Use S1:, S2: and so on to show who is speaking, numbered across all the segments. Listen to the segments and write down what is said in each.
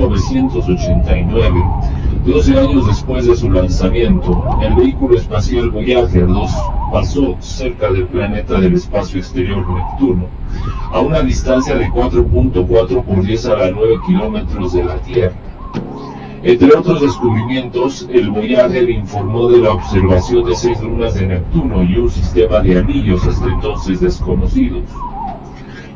S1: 1989, 12 años después de su lanzamiento, el vehículo espacial Voyager 2 pasó cerca del planeta del espacio exterior Neptuno, a una distancia de 4.4 por 10 a la 9 kilómetros de la Tierra. Entre otros descubrimientos, el Voyager informó de la observación de 6 lunas de Neptuno y un sistema de anillos hasta entonces desconocidos.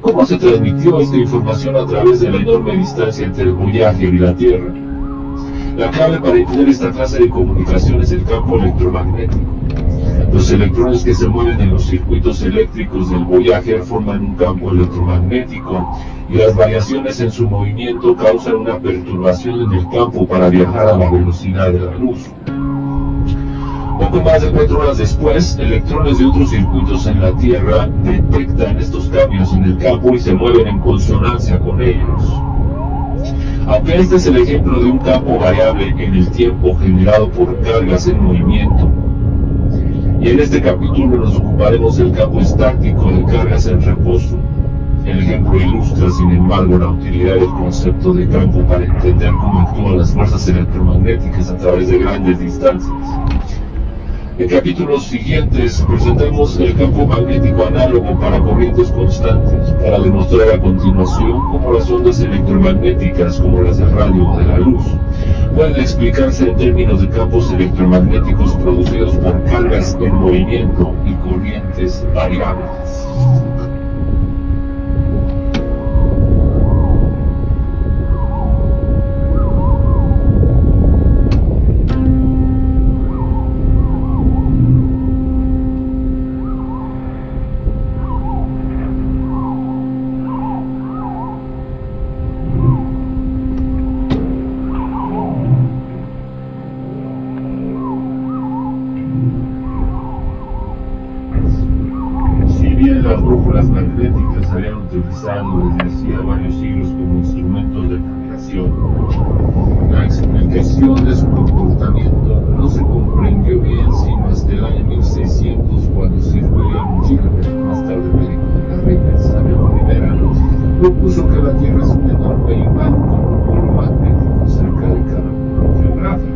S1: ¿Cómo se transmitió esta información a través de la enorme distancia entre el Voyager y la Tierra? La clave para entender esta clase de comunicación es el campo electromagnético. Los electrones que se mueven en los circuitos eléctricos del Voyager forman un campo electromagnético y las variaciones en su movimiento causan una perturbación en el campo para viajar a la velocidad de la luz. Poco más de 4 horas después, electrones de otros circuitos en la Tierra detectan estos cambios en el campo y se mueven en consonancia con ellos. Aunque este es el ejemplo de un campo variable en el tiempo generado por cargas en movimiento, y en este capítulo nos ocuparemos del campo estático de cargas en reposo. El ejemplo ilustra, sin embargo, la utilidad del concepto de campo para entender cómo actúan las fuerzas electromagnéticas a través de grandes distancias. En capítulos siguientes presentamos el campo magnético análogo para corrientes constantes, para demostrar a continuación cómo las ondas electromagnéticas, como las del radio o de la luz, pueden explicarse en términos de campos electromagnéticos producidos por cargas en movimiento y corrientes variables. Las brújulas magnéticas se habían utilizado desde hacía varios siglos como instrumentos de navegación. La explicación de su comportamiento no se comprendió bien sino hasta el año 1600, cuando Sir William Gilbert, más tarde médico de la reina Isabel I, propuso que la Tierra es un enorme imán con un polo magnético cerca de cada polo geográfico.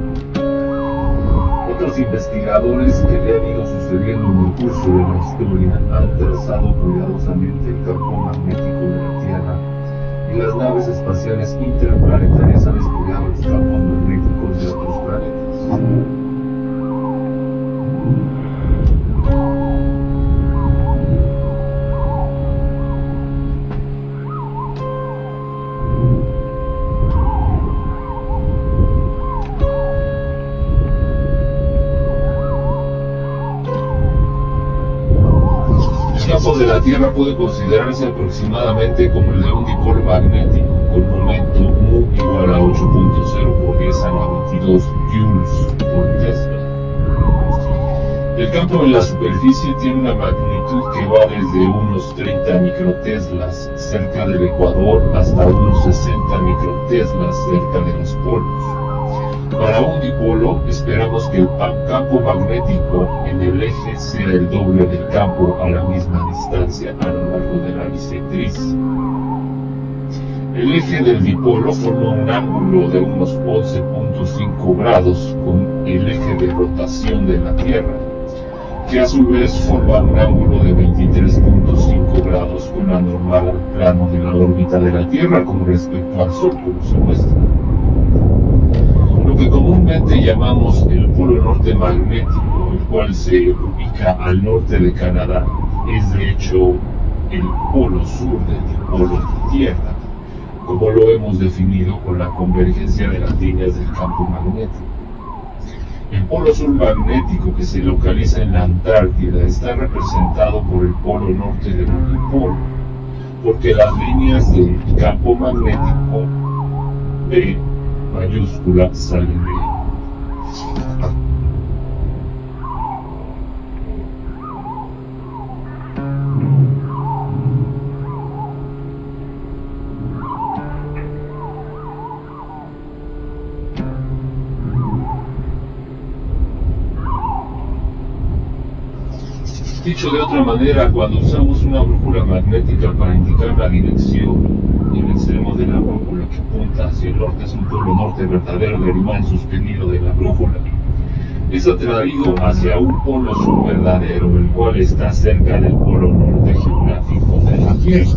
S1: Otros investigadores que le han ido sucediendo en el curso de la historia han trazado cuidadosamente el campo magnético de la Tierra, y las naves espaciales interplanetarias han estudiado los campos magnéticos de otros planetas. El campo de la Tierra puede considerarse aproximadamente como el de un dipolo magnético con momento mu igual a 8.0 por 10 a la 22 joules por Tesla. El campo en la superficie tiene una magnitud que va desde unos 30 microteslas cerca del ecuador hasta unos 60 microteslas cerca de los polos. Para un dipolo, esperamos que el campo magnético en el eje sea el doble del campo a la misma distancia a lo largo de la bisectriz. El eje del dipolo forma un ángulo de unos 11.5 grados con el eje de rotación de la Tierra, que a su vez forma un ángulo de 23.5 grados con la normal al plano de la órbita de la Tierra con respecto al Sol, como se muestra. Lo que comúnmente llamamos el polo norte magnético, el cual se ubica al norte de Canadá, es de hecho el polo sur del dipolo de Tierra, como lo hemos definido con la convergencia de las líneas del campo magnético. El polo sur magnético, que se localiza en la Antártida, está representado por el polo norte del dipolo, porque las líneas del campo magnético B mayúscula salen de él. Dicho de otra manera, cuando usamos una brújula magnética para indicar la dirección extremo de la brújula que apunta hacia el norte es un polo norte verdadero del imán suspendido de la brújula. Es atraído hacia un polo sur verdadero, el cual está cerca del polo norte geográfico de la Tierra.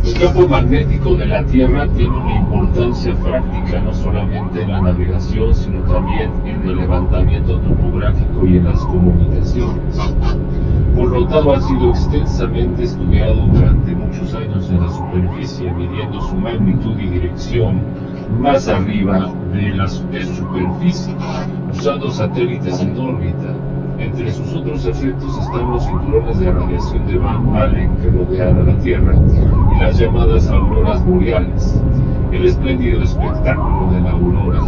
S1: El campo magnético de la Tierra tiene una importancia práctica no solamente en la navegación, sino también en el levantamiento topográfico y en las comunicaciones. Por lo tanto, ha sido extensamente estudiado durante muchos años en la superficie, midiendo su magnitud y dirección más arriba de su superficie, usando satélites en órbita. Entre sus otros efectos están los cinturones de radiación de Van Allen que rodean a la Tierra y las llamadas auroras boreales, el espléndido espectáculo de la aurora.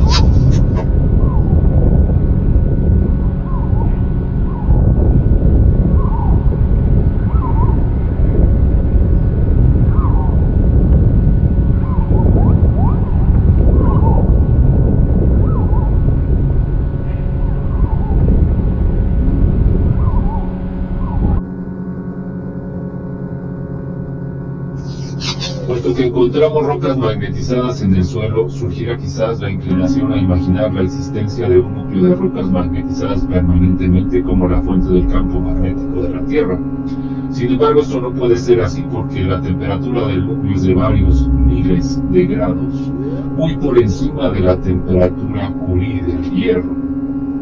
S1: Puesto que encontramos rocas magnetizadas en el suelo, surgirá quizás la inclinación a imaginar la existencia de un núcleo de rocas magnetizadas permanentemente como la fuente del campo magnético de la Tierra. Sin embargo, esto no puede ser así porque la temperatura del núcleo es de varios miles de grados, muy por encima de la temperatura Curie del hierro.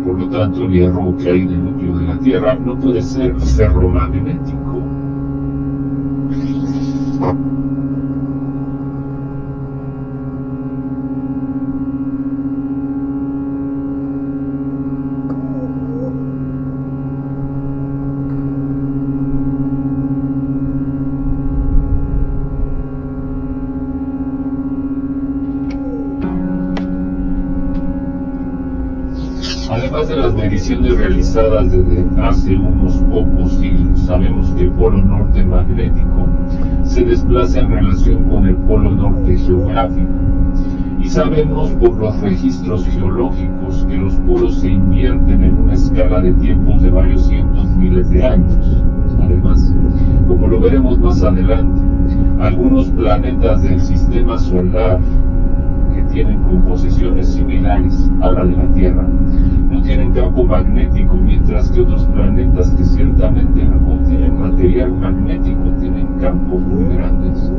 S1: Por lo tanto, el hierro que hay en el núcleo de la Tierra no puede ser ferromagnético. Además de las mediciones realizadas desde hace unos pocos siglos, sabemos que el polo norte magnético se desplaza en relación con el polo norte geográfico. Y sabemos por los registros geológicos que los polos se invierten en una escala de tiempos de varios cientos miles de años. Además, como lo veremos más adelante, algunos planetas del sistema solar que tienen composiciones similares a la de la Tierra no tienen campo magnético, mientras que otros planetas que ciertamente no contienen material magnético tienen campos muy grandes.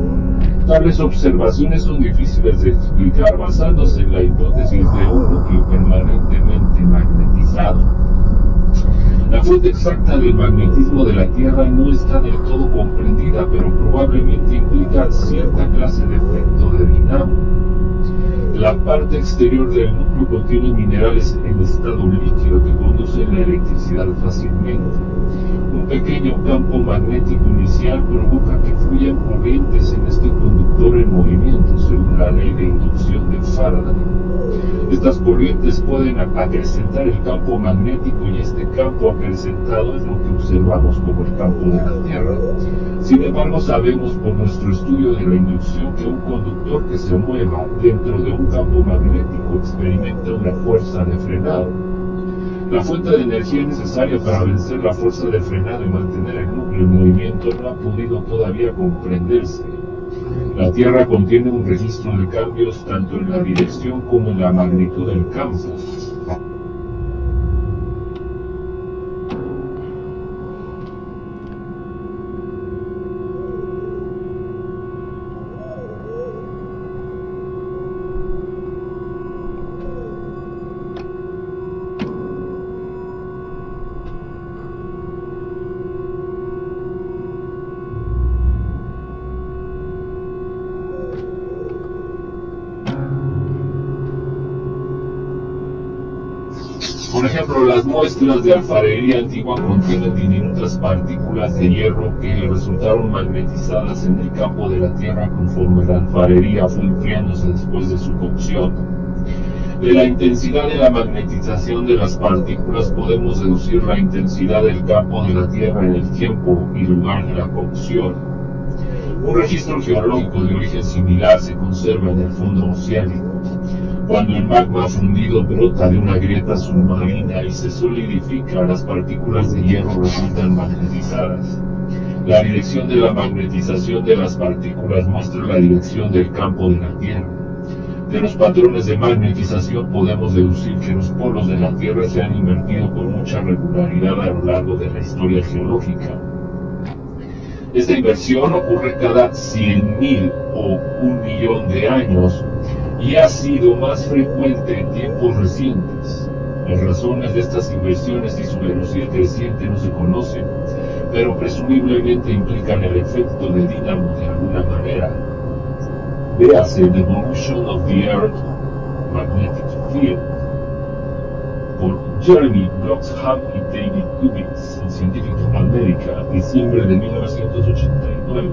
S1: Tales observaciones son difíciles de explicar basándose en la hipótesis de un núcleo permanentemente magnetizado. La fuente exacta del magnetismo de la Tierra no está del todo comprendida, pero probablemente implica cierta clase de efecto de dinamo. La parte exterior del núcleo contiene minerales en estado líquido que conducen la electricidad fácilmente. Un pequeño campo magnético inicial provoca que fluyan corrientes en este conductor en movimiento, según la ley de inducción de Faraday. Estas corrientes pueden acrecentar el campo magnético y este campo acrecentado es lo que observamos como el campo de la Tierra. Sin embargo, sabemos por nuestro estudio de la inducción que un conductor que se mueva dentro de un campo magnético experimenta una fuerza de frenado. La fuente de energía necesaria para vencer la fuerza de frenado y mantener el núcleo en movimiento no ha podido todavía comprenderse. La Tierra contiene un registro de cambios tanto en la dirección como en la magnitud del campo. Por ejemplo, las muestras de alfarería antigua contienen diminutas partículas de hierro que resultaron magnetizadas en el campo de la Tierra conforme la alfarería fue enfriándose después de su cocción. De la intensidad de la magnetización de las partículas podemos deducir la intensidad del campo de la Tierra en el tiempo y lugar de la cocción. Un registro geológico de origen similar se conserva en el fondo oceánico, cuando el magma fundido brota de una grieta submarina y se solidifica, las partículas de hierro resultan magnetizadas. La dirección de la magnetización de las partículas muestra la dirección del campo de la Tierra. De los patrones de magnetización podemos deducir que los polos de la Tierra se han invertido con mucha regularidad a lo largo de la historia geológica. Esta inversión ocurre cada 100.000 o 1.000.000 de años y ha sido más frecuente en tiempos recientes. Las razones de estas inversiones y su velocidad creciente no se conocen, pero presumiblemente implican el efecto de dínamo de alguna manera. Véase The Evolution of the Earth Magnetic Field por Jeremy Bloxham y David Kubitz en Scientific America, diciembre de 1989.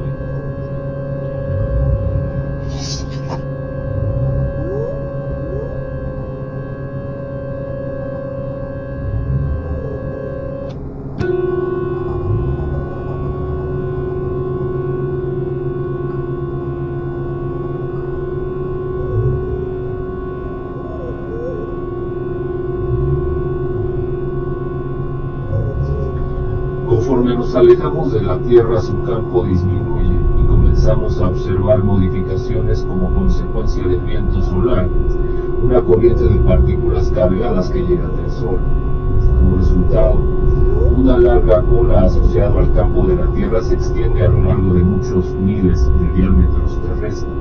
S1: Conforme nos alejamos de la Tierra, su campo disminuye y comenzamos a observar modificaciones como consecuencia del viento solar, una corriente de partículas cargadas que llegan del Sol. Como resultado, una larga ola asociada al campo de la Tierra se extiende a lo largo de muchos miles de diámetros terrestres.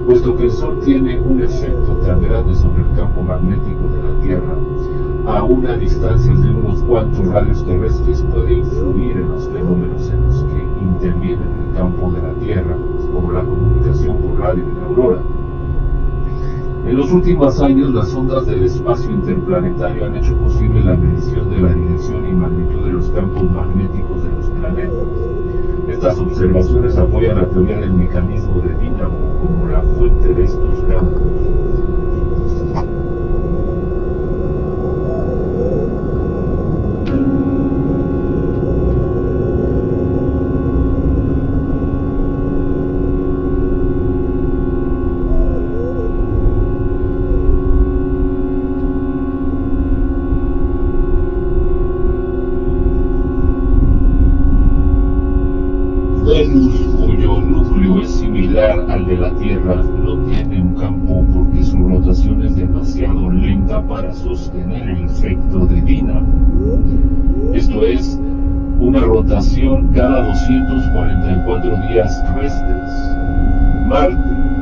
S1: Puesto que el Sol tiene un efecto tan grande sobre el campo magnético de la Tierra, a una distancia de unos cuantos radios terrestres puede influir en los fenómenos en los que intervienen el campo de la Tierra, como la comunicación por radio y la aurora. En los últimos años, las ondas del espacio interplanetario han hecho posible la medición de la dirección y magnitud de los campos magnéticos de los planetas. Estas observaciones apoyan la teoría del mecanismo de dínamo como la fuente de estos campos. Venus, cuyo núcleo es similar al de la Tierra, no tiene un campo porque su rotación es demasiado lenta para sostener el efecto de dínamo. Esto es, una rotación cada 244 días terrestres. Marte,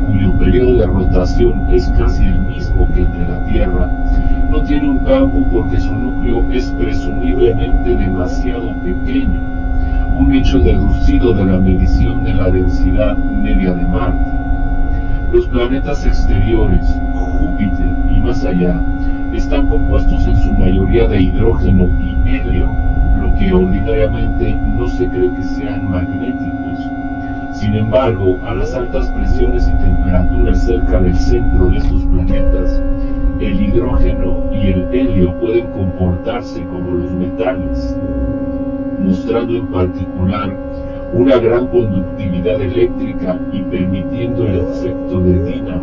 S1: cuyo periodo de rotación es casi el mismo que el de la Tierra, no tiene un campo porque su núcleo es presumiblemente demasiado pequeño, un hecho deducido de la medición de la densidad media de Marte. Los planetas exteriores, Júpiter y más allá, están compuestos en su mayoría de hidrógeno y helio, lo que ordinariamente no se cree que sean magnéticos. Sin embargo, a las altas presiones y temperaturas cerca del centro de estos planetas, el hidrógeno y el helio pueden comportarse como los metales, mostrando en particular una gran conductividad eléctrica y permitiendo el efecto de dínamo.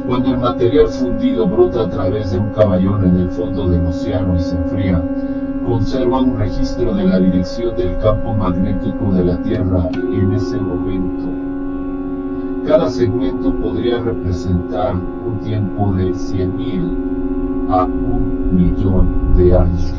S1: Cuando el material fundido brota a través de un caballón en el fondo del océano y se enfría, conserva un registro de la dirección del campo magnético de la Tierra en ese momento. Cada segmento podría representar un tiempo de 100.000 a 1.000.000 de años.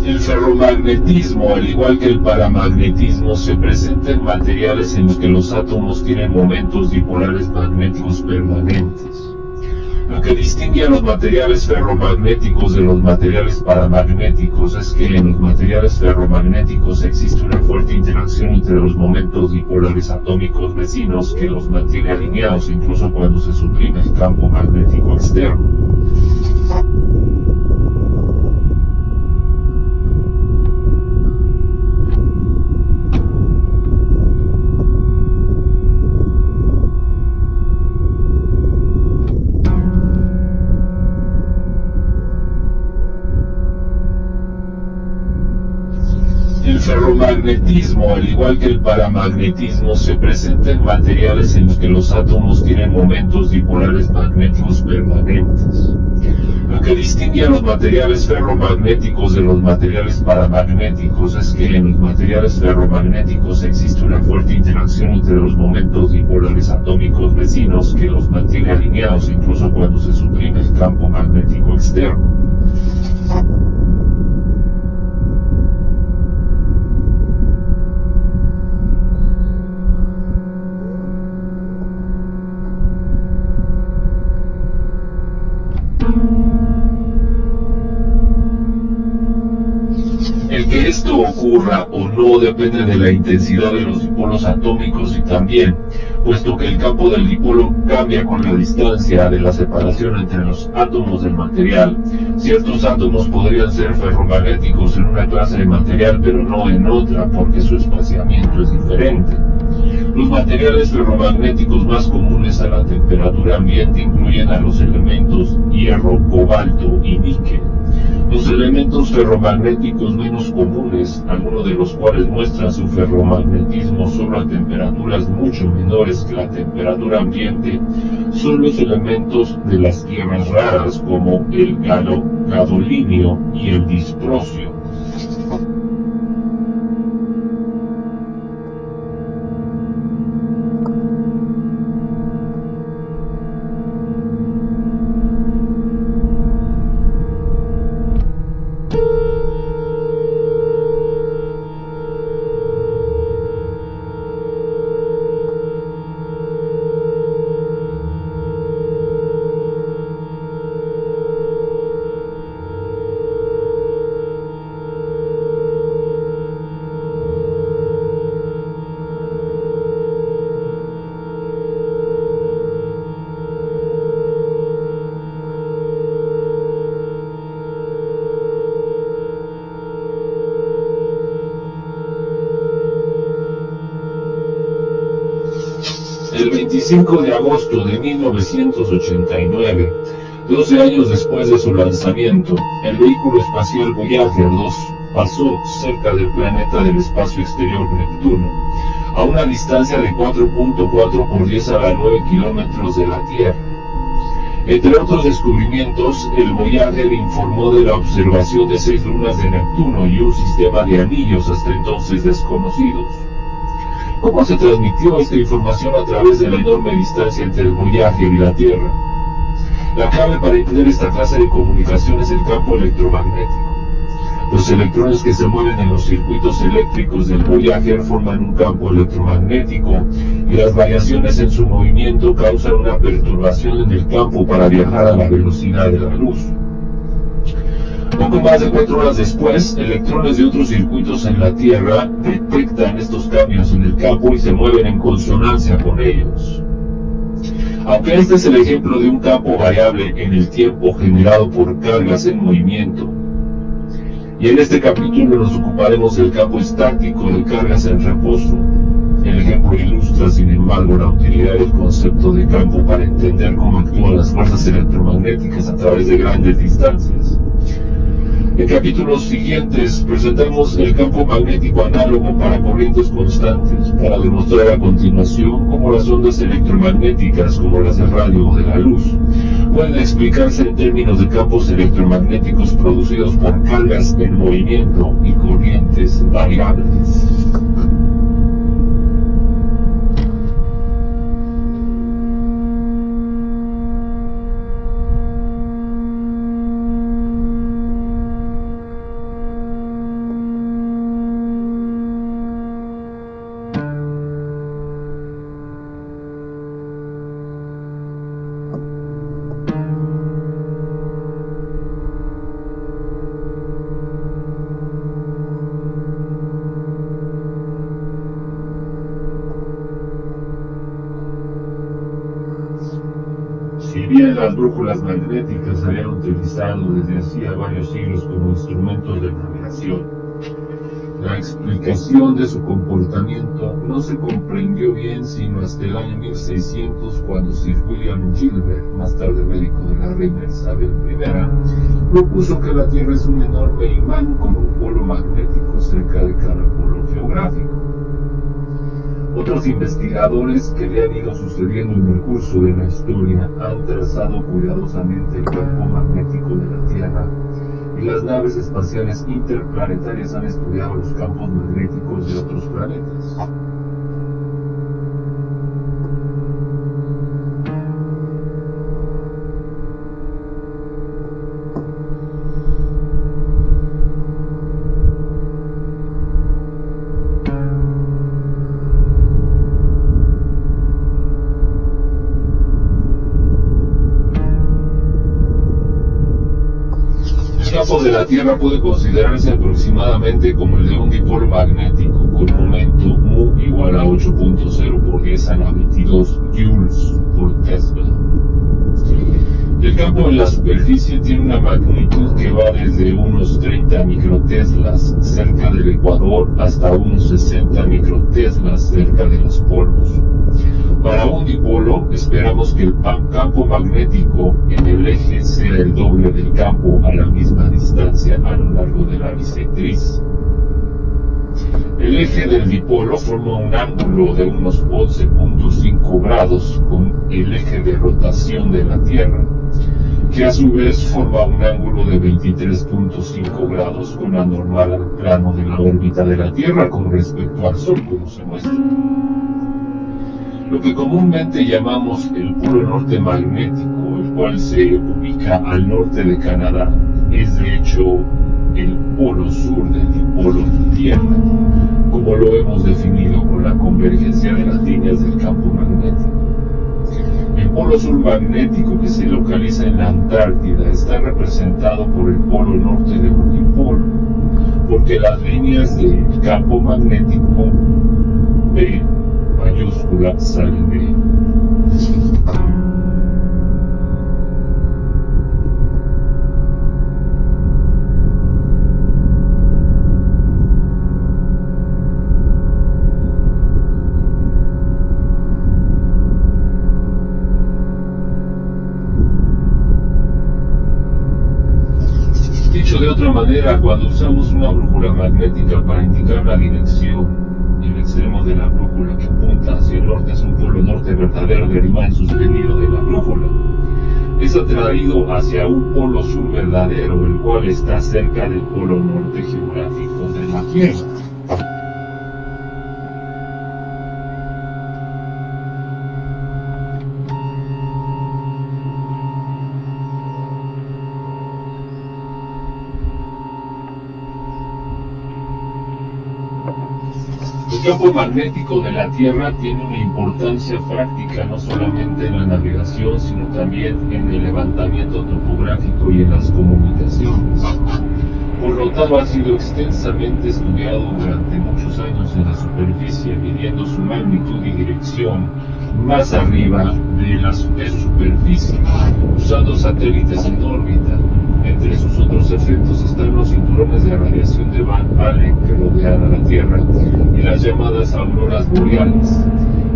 S1: El ferromagnetismo, al igual que el paramagnetismo, se presenta en materiales en los que los átomos tienen momentos dipolares magnéticos permanentes. Lo que distingue a los materiales ferromagnéticos de los materiales paramagnéticos es que en los materiales ferromagnéticos existe una fuerte interacción entre los momentos dipolares atómicos vecinos que los mantiene alineados incluso cuando se suprime el campo magnético externo. El ferromagnetismo, al igual que el paramagnetismo, se presenta en materiales en los que los átomos tienen momentos dipolares magnéticos permanentes. Lo que distingue a los materiales ferromagnéticos de los materiales paramagnéticos es que en los materiales ferromagnéticos existe una fuerte interacción entre los momentos dipolares atómicos vecinos que los mantiene alineados incluso cuando se suprime el campo magnético externo. El que esto ocurra o no depende de la intensidad de los dipolos atómicos y también, puesto que el campo del dipolo cambia con la distancia de la separación entre los átomos del material, ciertos átomos podrían ser ferromagnéticos en una clase de material pero no en otra porque su espaciamiento es diferente. Los materiales ferromagnéticos más comunes a la temperatura ambiente incluyen a los elementos hierro, cobalto y níquel. Los elementos ferromagnéticos menos comunes, algunos de los cuales muestran su ferromagnetismo solo a temperaturas mucho menores que la temperatura ambiente, son los elementos de las tierras raras como el gadolinio y el disprosio. El 25 de agosto de 1989, 12 años después de su lanzamiento, el vehículo espacial Voyager 2 pasó cerca del planeta del espacio exterior Neptuno, a una distancia de 4.4 por 10 a la 9 kilómetros de la Tierra. Entre otros descubrimientos, el Voyager informó de la observación de 6 lunas de Neptuno y un sistema de anillos hasta entonces desconocidos. ¿Cómo se transmitió esta información a través de la enorme distancia entre el Voyager y la Tierra? La clave para entender esta clase de comunicación es el campo electromagnético. Los electrones que se mueven en los circuitos eléctricos del Voyager forman un campo electromagnético y las variaciones en su movimiento causan una perturbación en el campo para viajar a la velocidad de la luz. Poco más de 4 horas después, electrones de otros circuitos en la Tierra detectan estos cambios en el campo y se mueven en consonancia con ellos. Aunque este es el ejemplo de un campo variable en el tiempo generado por cargas en movimiento, y en este capítulo nos ocuparemos del campo estático de cargas en reposo. El ejemplo ilustra, sin embargo, la utilidad del concepto de campo para entender cómo actúan las fuerzas electromagnéticas a través de grandes distancias. En capítulos siguientes presentamos el campo magnético análogo para corrientes constantes, para demostrar a continuación cómo las ondas electromagnéticas, como las del radio o de la luz, pueden explicarse en términos de campos electromagnéticos producidos por cargas en movimiento y corrientes variables. Si bien las brújulas magnéticas se habían utilizado desde hacía varios siglos como instrumentos de navegación, la explicación de su comportamiento no se comprendió bien sino hasta el año 1600, cuando Sir William Gilbert, más tarde médico de la reina Isabel I, propuso que la Tierra es un enorme imán con un polo magnético cerca de cada polo geográfico. Otros investigadores que le han ido sucediendo en el curso de la historia han trazado cuidadosamente el campo magnético de la Tierra, y las naves espaciales interplanetarias han estudiado los campos magnéticos de otros planetas. El campo de la Tierra puede considerarse aproximadamente como el de un dipolo magnético con momento mu igual a 8.0 por 10 a la 22 joules por Tesla. El campo en la superficie tiene una magnitud que va desde unos 30 microteslas cerca del ecuador hasta unos 60 microteslas cerca de los polos. Para un dipolo, esperamos que el campo magnético en el eje sea el doble del campo a la misma distancia a lo largo de la bisectriz. El eje del dipolo forma un ángulo de unos 11.5 grados con el eje de rotación de la Tierra, que a su vez forma un ángulo de 23.5 grados con la normal al plano de la órbita de la Tierra con respecto al Sol, como se muestra. Lo que comúnmente llamamos el polo norte magnético, el cual se ubica al norte de Canadá, es de hecho el polo sur del dipolo Tierra, como lo hemos definido con la convergencia de las líneas del campo magnético. El polo sur magnético, que se localiza en la Antártida, está representado por el polo norte de un dipolo, porque las líneas del campo magnético B mayúscula salen de él. Dicho de otra manera, cuando usamos una brújula magnética para indicar la dirección, el extremo de la brújula que apunta hacia el norte es un polo norte verdadero del imán suspendido de la brújula. Es atraído hacia un polo sur verdadero, el cual está cerca del polo norte geográfico de la Tierra. El campo magnético de la Tierra tiene una importancia práctica no solamente en la navegación, sino también en el levantamiento topográfico y en las comunicaciones. Por lo tanto, ha sido extensamente estudiado durante muchos años en la superficie, midiendo su magnitud y dirección más arriba de la superficie, usando satélites en órbita. Entre sus otros efectos están los cinturones de radiación de Van Allen que rodean a la Tierra y las llamadas auroras boreales,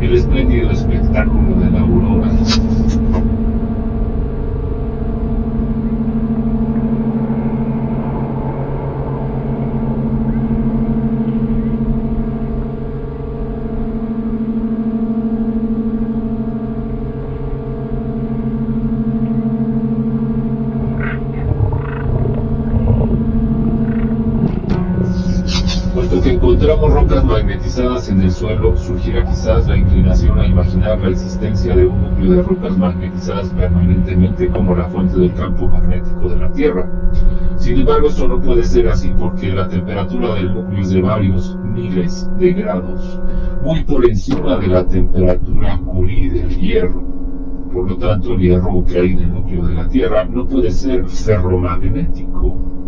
S1: el espléndido espectáculo de la aurora. Puesto que encontramos rocas magnetizadas en el suelo, surgirá quizás la inclinación a imaginar la existencia de un núcleo de rocas magnetizadas permanentemente como la fuente del campo magnético de la Tierra. Sin embargo, esto no puede ser así porque la temperatura del núcleo es de varios miles de grados, muy por encima de la temperatura Curie del hierro. Por lo tanto, el hierro que hay en el núcleo de la Tierra no puede ser ferromagnético.